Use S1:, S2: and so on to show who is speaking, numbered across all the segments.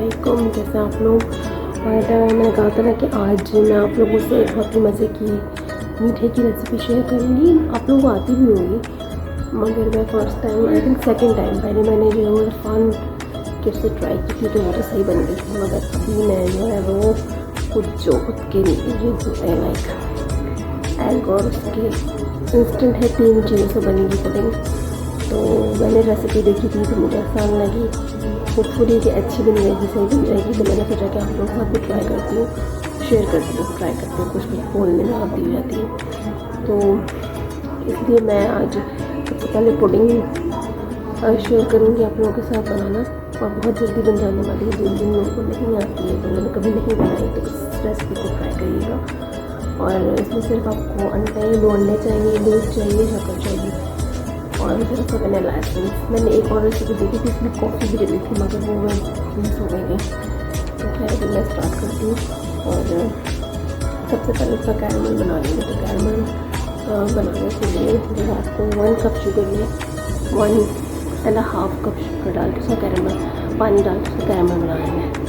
S1: वालेकुम, कैसे आप लोग। और मैंने कहा था ना कि आज मैं आप लोगों से बहुत ही मज़े की मीठे की रेसिपी शेयर करूँगी। आप लोगों को आती भी होगी, मगर मैं first time, I think second time, पहले मैंने जो है वो इरफान के से ट्राई की थी तो वो तो सही बन गई थी, मगर अभी मैं जो है वो खुद के ये होते हैं लाइक एग और उसके इंस्टेंट है 3 चीज़ों से बनेगी पुडिंग। तो मैंने रेसिपी देखी थी तो मुझे आसान लगी, होपफुली कि अच्छी बन जाएगी, सही बन जाएगी। तो मैंने सोचा कि आप लोगों के साथ भी ट्राई करती हूँ, शेयर करती हूँ, ट्राई करती हूँ, कुछ बोलने में आती हो जाती है। तो इसलिए मैं आज सबसे पहले पुडिंग शेयर करूँगी आप लोगों के साथ बनाना, और बहुत जल्दी बन जाने वाली है। जिन लोगों को नहीं आती है, तो मैंने कभी नहीं बनाई, तो इस रेसिपी को ट्राई करिएगा। और इसमें सिर्फ आपको अंडे, 2 अंडे चाहिए, दूध चाहिए, शक्कर चाहिए और फिर से वनीला एसेंस। मैंने एक और रेसिपी देखी थी, इसमें कॉफ़ी भी डली थी, मगर वो मिस हो गई है। तो खैर अभी मैं स्टार्ट करती हूँ। और सबसे पहले इसका कैरमल बना लेंगे। तो कैरमल बनाने के लिए जो आपको 1 कप शुगर में 1.5 कप शुगर डाल के उसका कैरमल, पानी डाल के उसका कैरमल बना लेंगे।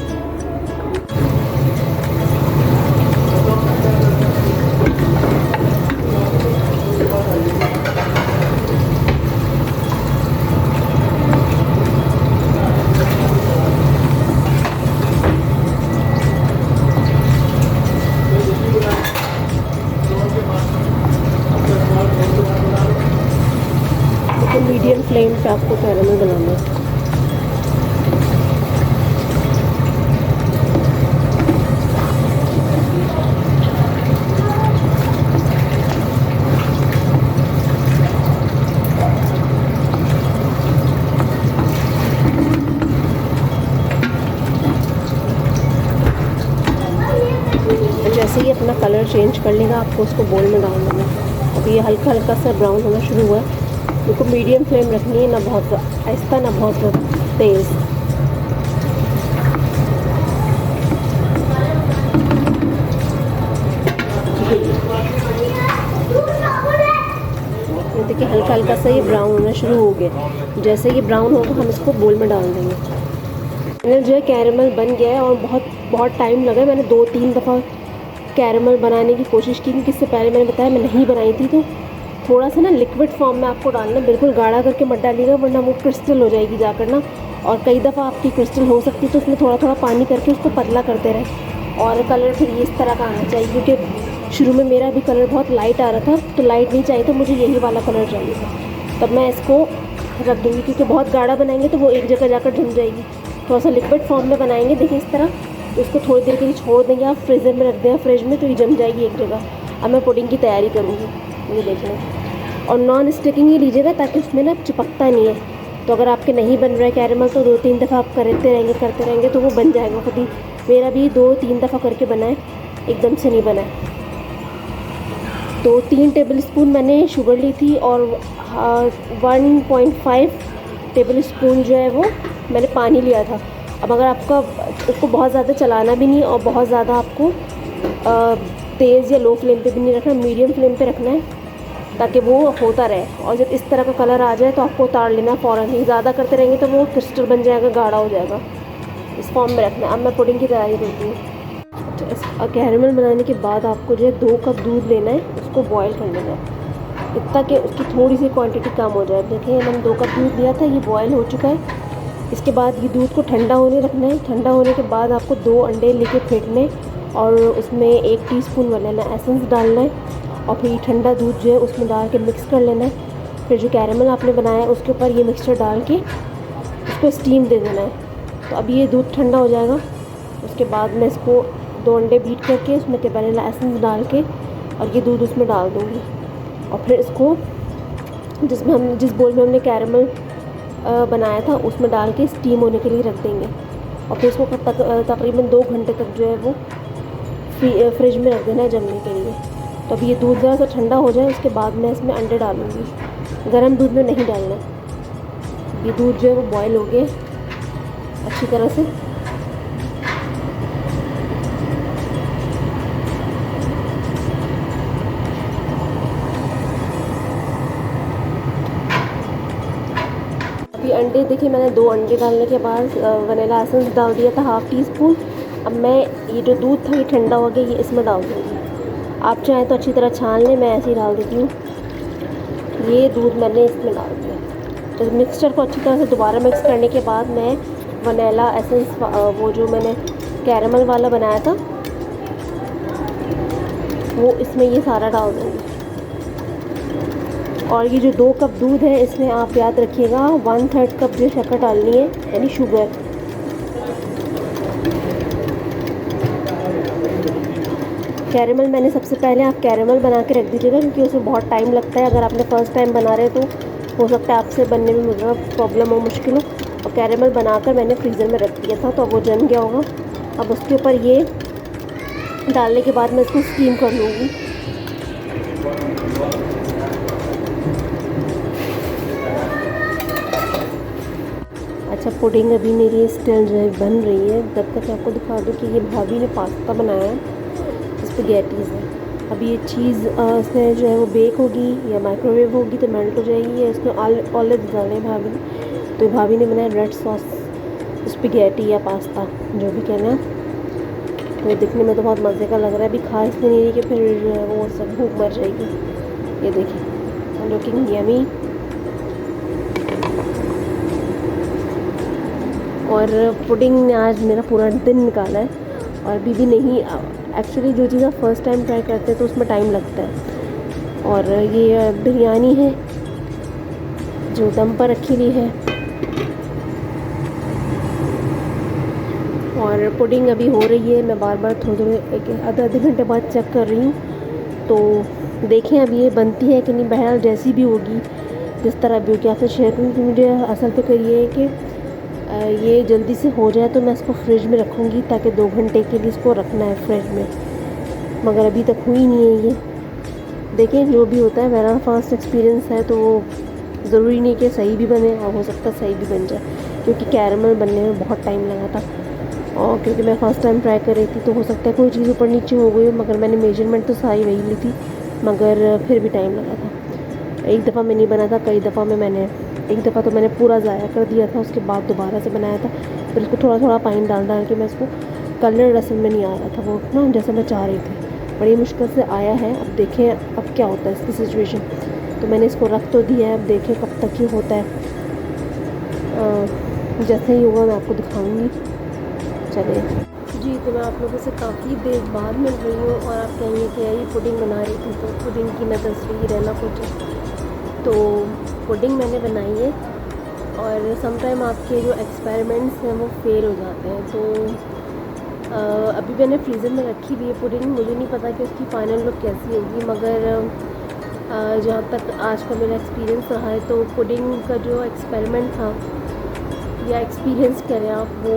S1: तो मीडियम फ्लेम पे आपको कैरमल बनाना है। जैसे ही अपना कलर चेंज कर लेगा, आपको उसको बोल में डाल देना। अभी ये हल्का हल्का सा ब्राउन होना शुरू हुआ है। इसको मीडियम फ्लेम रखनी है, ना बहुत आहिस्ता ना बहुत तेज़। ये देखिए हल्का हल्का सा ये ब्राउन होना शुरू हो गया। जैसे ये ब्राउन होगा, हम इसको बोल में डाल देंगे। मैंने जो है कैरमल बन गया है, और बहुत टाइम लगा। मैंने 2-3 दफ़ा कैरमल बनाने की कोशिश की, क्योंकि इससे पहले मैंने बताया मैं नहीं बनाई थी। तो थोड़ा सा ना लिक्विड फॉर्म में आपको डालना, बिल्कुल गाढ़ा करके मत डालिएगा, वरना वो क्रिस्टल हो जाएगी जाकर ना। और कई दफ़ा आपकी क्रिस्टल हो सकती है, तो उसमें थोड़ा थोड़ा पानी करके उसको पतला करते रहें। और कलर फिर ये इस तरह का आना चाहिए, क्योंकि शुरू में मेरा भी कलर बहुत लाइट आ रहा था, तो लाइट नहीं चाहिए, तो मुझे यही वाला कलर चाहिए था। तब मैं इसको रख दूँगी, क्योंकि बहुत गाढ़ा बनाएंगे तो वो एक जगह जाकर जम जाएगी। थोड़ा सा लिक्विड फॉर्म में बनाएंगे, देखिए इस तरह। तो इसको थोड़ी देर के लिए छोड़ देंगे आप, फ्रीज़र में रख दें फ्रिज में, तो ये जम जाएगी एक जगह। अब मैं पुडिंग की तैयारी करूँगी, ये देख लें। और नॉन स्टिकिंग ही लीजिएगा, ताकि उसमें ना चिपकता नहीं है। तो अगर आपके नहीं बन रहा है कैरमल, तो 2-3 दफ़ा आप करते रहेंगे तो वो बन जाएगा खुद ही। मेरा भी 2-3 दफ़ा करके बना है, एकदम से नहीं बना है। तो 3 टेबल स्पून मैंने शुगर ली थी, और 1.5 टेबल स्पून जो है वो मैंने पानी लिया था। अब अगर आपका उसको बहुत ज़्यादा चलाना भी नहीं, और बहुत ज़्यादा आपको तेज़ या लो फ्लेम पे भी नहीं रखना, मीडियम फ्लेम पे रखना है, ताकि वो होता रहे। और जब इस तरह का कलर आ जाए, तो आपको उतार लेना फ़ौरन ही। ज़्यादा करते रहेंगे तो वो क्रिस्टल बन जाएगा, गाढ़ा हो जाएगा। इस फॉर्म में रखना है। अब मैं पुडिंग की तैयारी करती हूँ। कैरमल बनाने के बाद आपको जो है 2 कप दूध लेना है, उसको बॉयल कर लेना है, इतना कि उसकी थोड़ी सी क्वांटिटी कम हो जाए। देखिए मैंने 2 कप दूध लिया था, ये बॉयल हो चुका है। इसके बाद ये दूध को ठंडा होने रखना है। ठंडा होने के बाद आपको 2 अंडे लेके फेंटने, और उसमें 1 टीस्पून वनीला एसेंस डालना है। और फिर ठंडा दूध जो है उसमें डाल के मिक्स कर लेना है। फिर जो कैरमल आपने बनाया है उसके ऊपर ये मिक्सचर डाल के उसको स्टीम दे देना है। तो अब ये दूध ठंडा हो जाएगा। उसके बाद मैं इसको 2 अंडे बीट करके उसमें वनीला एसेंस डाल के, और ये दूध उसमें डाल दूँगी। और फिर इसको जिस बोल में हमने कैरमल बनाया था उसमें डाल के स्टीम होने के लिए रख देंगे। और फिर इसको तकरीबन 2 घंटे तक जो है वो फ्रिज में रख देना है जमने के लिए। तो अब ये दूध ज़रा सा ठंडा हो जाए, उसके बाद मैं इसमें अंडे डालूँगी। गर्म दूध में नहीं डालना। ये दूध जो है वो बॉयल हो गए अच्छी तरह से। ये देखिए मैंने 2 अंडे डालने के बाद वनीला एसेंस डाल दिया था ½ टीस्पून। अब मैं ये जो दूध था ये ठंडा हो गया, ये इसमें डाल दूँगी। आप चाहें तो अच्छी तरह छान लें, मैं ऐसे ही डाल देती हूँ। ये दूध मैंने इसमें डाल दिया। तो मिक्सचर को अच्छी तरह से दोबारा मिक्स करने के बाद मैं वनीला एसेंस वो जो मैंने कैरेमल वाला बनाया था वो इसमें ये सारा डाल दूँगी। और ये जो 2 कप दूध है इसमें आप याद रखिएगा 1/3 कप जो शक्कर डालनी है, यानी शुगर। कैरेमल मैंने सबसे पहले आप कैरेमल बना के रख दीजिएगा, क्योंकि उसमें बहुत टाइम लगता है। अगर आपने फ़र्स्ट टाइम बना रहे तो हो सकता है आपसे बनने में प्रॉब्लम हो, मुश्किल हो। और कैरेमल बनाकर मैंने फ्रीज़र में रख दिया था, तो अब वो जम गया होगा। अब उसके ऊपर ये डालने के बाद मैं इसको स्टीम कर लूँगी। अच्छा, पुडिंग अभी मेरी स्टिल जो है बन रही है। तब तक आपको दिखा दूँ कि ये भाभी ने पास्ता बनाया है, स्पैगेटीज़ है। अभी ये चीज़ इसमें जो है वो बेक होगी या माइक्रोवेव होगी तो मेल्ट हो जाएगी, या इसमें ऑलिव डाले भाभी ने। तो भाभी ने बनाया रेड सॉस स्पैगेटी या पास्ता, जो भी कहना है। तो दिखने में तो बहुत मज़े का लग रहा है। अभी खा इसलिए नहीं रही कि फिर जो है वो सब भूख मर जाएगी। ये देखिए, लुकिंग यमी। और पुडिंग ने आज मेरा पूरा दिन निकाला है। और अभी भी नहीं, एक्चुअली जो चीज़ आप फर्स्ट टाइम ट्राई करते हैं तो उसमें टाइम लगता है। और ये बिरयानी है जो दम पर रखी हुई है, और पुडिंग अभी हो रही है। मैं बार बार थोड़े आधे घंटे बाद चेक कर रही हूँ, तो देखें अभी ये बनती है कि नहीं। बहरहाल जैसी भी होगी, जिस तरह भी होगी, आपसे शेयर करूँगी। मुझे असल पे करिए कि ये जल्दी से हो जाए तो मैं इसको फ्रिज में रखूँगी, ताकि 2 घंटे के लिए इसको रखना है फ्रिज में। मगर अभी तक हुई नहीं है ये। देखें, जो भी होता है मेरा फर्स्ट एक्सपीरियंस है, तो वो ज़रूरी नहीं कि सही भी बने, और हो सकता है सही भी बन जाए, क्योंकि कैरेमल बनने में बहुत टाइम लगा था। और क्योंकि मैं फ़र्स्ट टाइम ट्राई कर रही थी, तो हो सकता है कोई चीज़ ऊपर नीचे हो गई हो, मगर मैंने मेजरमेंट तो सारी वही ली थी, मगर फिर भी टाइम लगा था। एक दफ़ा में नहीं बना था, कई दफ़ा में मैंने, एक दफ़ा तो मैंने पूरा ज़ाया कर दिया था, उसके बाद दोबारा से बनाया था। फिर उसको थोड़ा थोड़ा पानी डाल डाल के मैं इसको, कलर असल में नहीं आ रहा था वो ना जैसे मैं चाह रही थी, बड़ी मुश्किल से आया है। अब देखें अब क्या होता है इसकी सिचुएशन। तो मैंने इसको रख तो दिया है, अब देखें कब तक ये होता है। जैसे ही होगा मैं आपको दिखाऊंगी। चलिए जी, तो मैं आप लोगों से काफ़ी देर बाद मिल रही हूँ, और आप कहेंगे कि ये पुडिंग बना रही थी तो पुडिंग की न तस्वीर है ना कुछ। तो पुडिंग मैंने बनाई है, और समटाइम आपके जो एक्सपेरिमेंट्स हैं वो फेल हो जाते हैं। तो अभी मैंने फ्रीज़र में रखी हुई है पुडिंग। मुझे नहीं पता कि उसकी फ़ाइनल लुक कैसी होगी, मगर जहाँ तक आज का मेरा एक्सपीरियंस रहा है, तो पुडिंग का जो एक्सपेरिमेंट था या एक्सपीरियंस करें आप, वो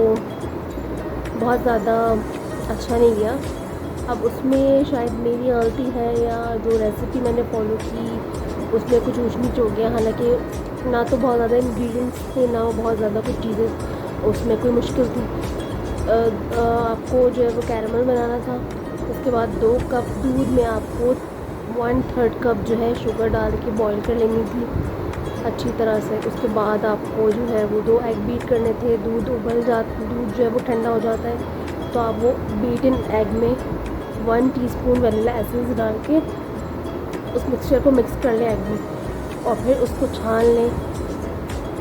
S1: बहुत ज़्यादा अच्छा नहीं गया। अब उसमें शायद मेरी गलती है, या जो रेसिपी मैंने फॉलो की उसमें कुछ ऊँच नीच हो गया। हालांकि ना तो बहुत ज़्यादा इंग्रेडिएंट्स थे, ना बहुत ज़्यादा कुछ चीज़ें उसमें कोई मुश्किल थी। आपको जो है वो कैरेमल बनाना था। उसके बाद 2 कप दूध में आपको 1/3 कप जो है शुगर डाल के बॉईल कर लेनी थी अच्छी तरह से। उसके बाद आपको जो है वो 2 एग बीट करने थे। दूध जो है वो ठंडा हो जाता है, तो आप वो बीटन एग में 1 टीस्पून वनीला एसेंस डाल के उस मिक्सचर को मिक्स कर लें एग में, और फिर उसको छान लें।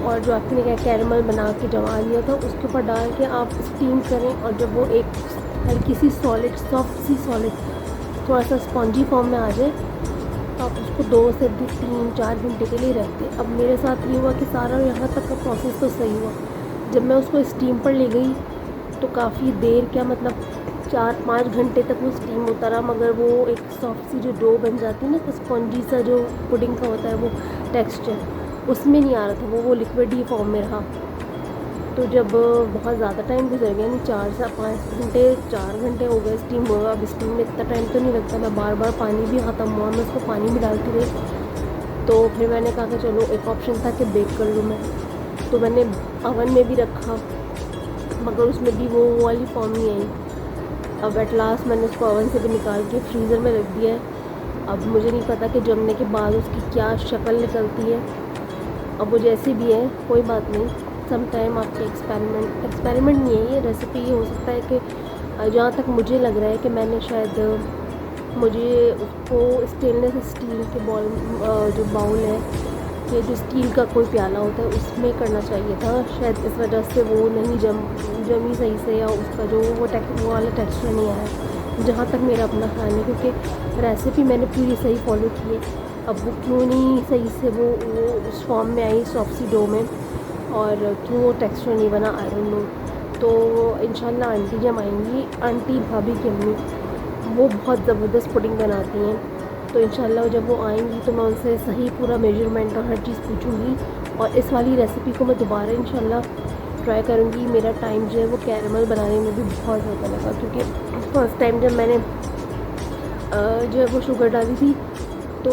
S1: और जो आपने कैरेमल बना के जमा दिया था उसके ऊपर डाल के आप स्टीम करें, और जब वो एक हल्की सी सॉलिड, सॉफ्ट सी सॉलिड, थोड़ा सा स्पॉन्जी फॉर्म में आ जाए, तो आप उसको 2 से 3-4 घंटे के लिए रख दें। अब मेरे साथ ये हुआ कि सारा यहाँ तक का प्रोसेस तो सही हुआ। जब मैं उसको स्टीम पर ले गई तो काफ़ी देर, क्या मतलब 4-5 घंटे तक वो स्टीम होता रहा, मगर वो एक सॉफ्ट सी जो डो बन जाती है ना, स्पॉन्जी सा जो पुडिंग का होता है वो टेक्सचर, उसमें नहीं आ रहा था। वो लिक्विड ही फॉर्म में रहा। तो जब बहुत ज़्यादा टाइम गुजर गया, नहीं 4 से 5 घंटे, 4 घंटे हो गए स्टीम हुआ। अब स्टीम में इतना टाइम तो नहीं लगता। मैं बार बार पानी भी ख़त्म हुआ, मैं उसको पानी भी डालती रही। तो फिर मैंने कहा कि चलो एक ऑप्शन था कि बेक कर लूँ मैं। तो मैंने अवन में भी रखा, मगर उसमें भी वो वाली फॉर्म नहीं आई। अब एट लास्ट मैंने उसको ओवन से भी निकाल के फ्रीज़र में रख दिया है। अब मुझे नहीं पता कि जमने के बाद उसकी क्या शक्ल निकलती है। अब वो जैसी भी है कोई बात नहीं, सम टाइम आपके एक्सपेरिमेंट नहीं है ये रेसिपी। ये हो सकता है कि जहाँ तक मुझे लग रहा है कि मैंने शायद मुझे उसको स्टेनलेस स्टील के जो बाउल है, ये जो स्टील का कोई प्याला होता है उसमें करना चाहिए था। शायद इस वजह से वो नहीं जमी सही से, या उसका जो वो वाला टेक्सचर नहीं आया, जहाँ तक मेरा अपना ख्याल है। क्योंकि रेसिपी मैंने पूरी सही फॉलो की है, अब वो क्यों नहीं सही से वो उस फॉर्म में आई सॉफ्ट सी डो में, और क्यों वो टेक्सचर नहीं बना, आई डोंट नो। तो इंशाल्लाह आंटी जब आएंगी, आंटी भाभी की अम्मी, वो बहुत ज़बरदस्त पुडिंग बनाती हैं। तो इंशाल्लाह जब वो आएंगी तो मैं उनसे सही पूरा मेजरमेंट और हर चीज़ पूछूंगी, और इस वाली रेसिपी को मैं दोबारा इंशाल्लाह ट्राई करूँगी। मेरा टाइम जो है वो कैरमल बनाने में भी बहुत ज़्यादा लगा, क्योंकि फर्स्ट टाइम जब मैंने जो है वो शुगर डाली थी तो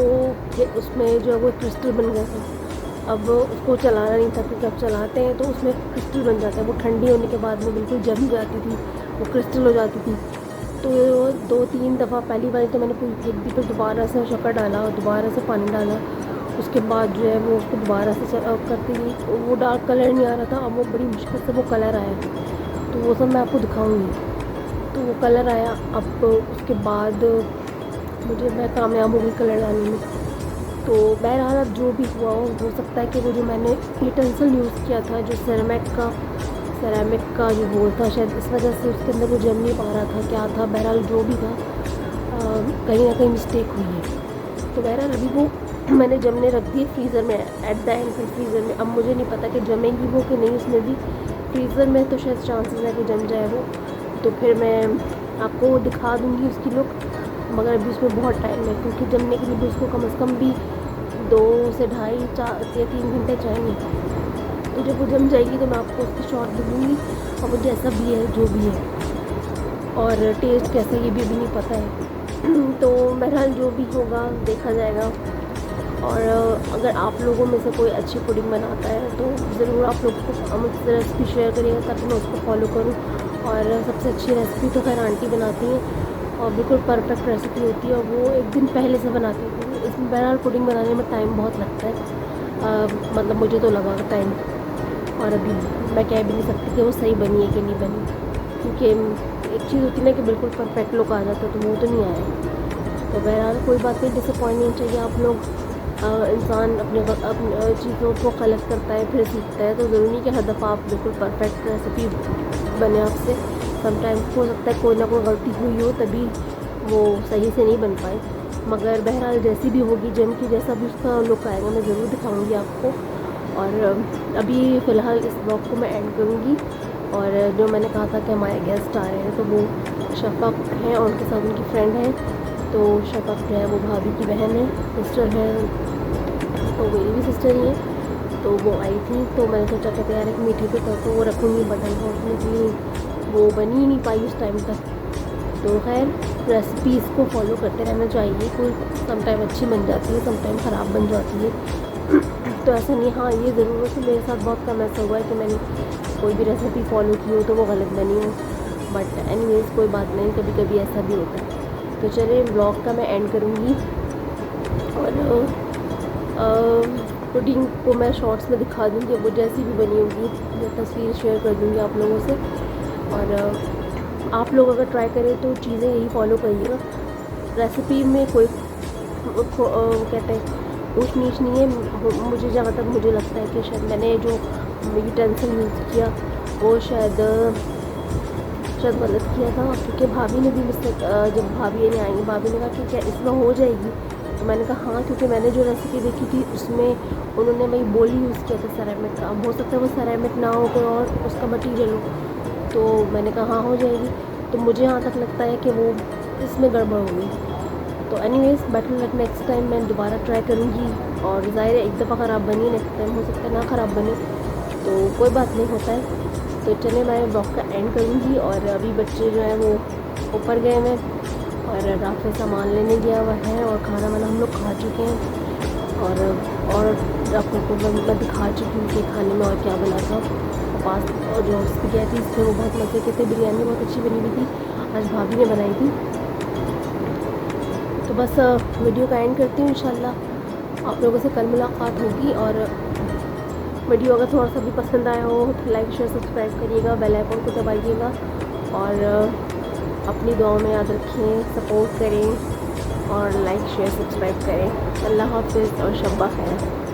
S1: उसमें जो है वो क्रिस्टल बन गया था। अब उसको चलाना नहीं था, क्योंकि अब चलाते हैं तो उसमें क्रिस्टल बन जाता है। वो ठंडी होने के बाद में बिल्कुल जम जाती थी, वो क्रिस्टल हो जाती थी। तो 2-3 दफ़ा, पहली बार तो मैंने पूरी फेंक दी, फिर दोबारा से शक्कर डाला और दोबारा से पानी डाला। उसके बाद जो है वो उसको दोबारा से करती थी, वो डार्क कलर नहीं आ रहा था। अब वो बड़ी मुश्किल से वो कलर आया, तो वो सब मैं आपको दिखाऊंगी। तो वो कलर आया, अब उसके बाद मैं कामयाब हो गई कलर डालने में। तो बहरहाल अब जो भी हुआ हो सकता है कि वो जो मैंने यूटेंसिल यूज़ किया था, जो सेरेमिक का जो बोल था, शायद इस वजह से उसके अंदर वो जम नहीं पा रहा था, क्या था। बहरहाल जो भी था, कहीं ना कहीं मिस्टेक हुई है। तो बहरहाल अभी वो मैंने जमने रख दी फ्रीज़र में, एट द एंड फिर फ्रीज़र में। अब मुझे नहीं पता कि जमेगी वो कि नहीं, उसमें भी फ्रीज़र में तो शायद चांसेस है कि जम जाए वो। तो फिर मैं आपको दिखा दूँगी उसकी लुक, मगर अभी उसमें बहुत टाइम है, क्योंकि जमने के लिए भी उसको कम से कम भी 2 से ढाई 4 या 3 घंटे चाहिए। तो जब वो जम जाएगी तो मैं आपको उसकी शॉट दूँगी, और वो जैसा भी है जो भी है, और टेस्ट कैसा ये भी अभी नहीं पता है। तो बहरहाल जो भी होगा देखा जाएगा। और अगर आप लोगों में से कोई अच्छी पुडिंग बनाता है तो ज़रूर आप लोग को मुझसे रेसिपी शेयर करिएगा, ताकि मैं उसको फॉलो करूँ। और सबसे अच्छी रेसिपी तो खैर आंटी बनाती हैं, और बिल्कुल परफेक्ट रेसिपी होती है, और वो एक दिन पहले से बनाती थी। इसमें बहरहाल पुडिंग बनाने में टाइम बहुत लगता है, मतलब मुझे तो लगा टाइम, और अभी मैं कह भी नहीं सकती कि वो सही बनी है कि नहीं बनी, क्योंकि एक चीज़ होती है ना कि बिल्कुल परफेक्ट लुक आ जाता है, तो वो तो नहीं आया। तो बहरहाल कोई बात नहीं, डिसअपॉइंट नहीं चाहिए। आप लोग इंसान अपने चीज़ों को कलेक्ट करता है, फिर सीखता है। तो ज़रूरी नहीं कि हर दफ़ा आप बिल्कुल परफेक्ट रेसिपी बने आपसे। समटाइम्स हो सकता है कोई ना कोई गलती हुई हो, तभी वो सही से नहीं बन पाए। मगर बहरहाल जैसी भी होगी, जम की जैसा भी उसका लुक आएगा, मैं ज़रूर दिखाऊंगी आपको। और अभी फ़िलहाल इस ब्लॉग को मैं एंड करूँगी। और जो मैंने कहा था कि हमारे गेस्ट आ रहे हैं, तो वो शफ़क़ हैं और उनके साथ उनकी फ्रेंड है। तो शफ़क़ जो है वो भाभी की बहन है, सिस्टर है, तो मेरी भी सिस्टर ही है। तो वो आई थी, तो मैंने सोचा कि यार एक मीठे के तौर पर वो रखूँगी, बट अनफॉर्चुनेटली वो बनी ही नहीं पाई उस टाइम तक। तो खैर रेसिपीज़ को फॉलो करते रहना चाहिए, कोई समटाइम अच्छी बन जाती है, समटाइम ख़राब बन जाती है। तो ऐसा नहीं, हाँ ये ज़रूर है कि मेरे साथ बहुत कम ऐसा हुआ है कि मैंने कोई भी रेसिपी फॉलो की हो तो वो गलत बनी हो, बट एनीवेज़ कोई बात नहीं, कभी कभी ऐसा भी होता है। तो चलिए ब्लॉग का मैं एंड करूँगी, और पुडिंग को मैं शॉर्ट्स में दिखा दूँगी, वो जैसी भी बनी होगी मैं तस्वीर शेयर कर दूँगी आप लोगों से। और आप लोग अगर ट्राई करें तो चीज़ें यही फॉलो करिएगा। रेसिपी में कोई कहते हैं ऊँच नीच नहीं है। मुझे जहाँ तक मुझे लगता है कि शायद मैंने जो यूटेंसिल यूज़ किया वो शायद गलत किया था, क्योंकि भाभी ने भी मुझसे जब भाभी ने आई, भाभी ने कहा कि क्या इसमें हो जाएगी, तो मैंने कहा हाँ, क्योंकि मैंने जो रेसिपी देखी थी उसमें उन्होंने वही बोल यूज़ किया था सेरेमिक का। अब हो सकता है वो सेरेमिक ना हो, कोई और उसका मटीरियल हो, तो मैंने कहा हाँ हो जाएगी। तो मुझे यहाँ तक लगता है कि वो इसमें गड़बड़ हो गई। तो anyways better luck next time, मैं दोबारा ट्राई करूँगी। और ज़ाहिर है एक दफ़ा ख़राब बनी, नेक्स्ट टाइम हो सकता है ना ख़राब बने, तो कोई बात नहीं, होता है। तो चलिए मैं ब्लॉग का एंड करूँगी। और अभी बच्चे जो हैं वो ऊपर गए हैं, और राफे सामान लेने गया हुआ है, और खाना वाना हम लोग खा चुके हैं। और आपको मैं दिखा चुकी हूँ कि खाने में और क्या बना था। पास और जो स्पैगेटी थे वो बहुत मज़े के थे, बिरयानी बहुत अच्छी बनी हुई थी, आज भाभी ने बनाई थी। तो बस वीडियो का एंड करती हूँ। इंशाल्लाह आप लोगों से कल मुलाकात होगी, और वीडियो अगर थोड़ा सा भी पसंद आया हो तो लाइक शेयर सब्सक्राइब करिएगा, बेल आइकन को दबाइएगा और अपनी दुआओं में याद रखें, सपोर्ट करें और लाइक शेयर सब्सक्राइब करें। अल्लाह हाफ़िज़ और शब्बा खैर।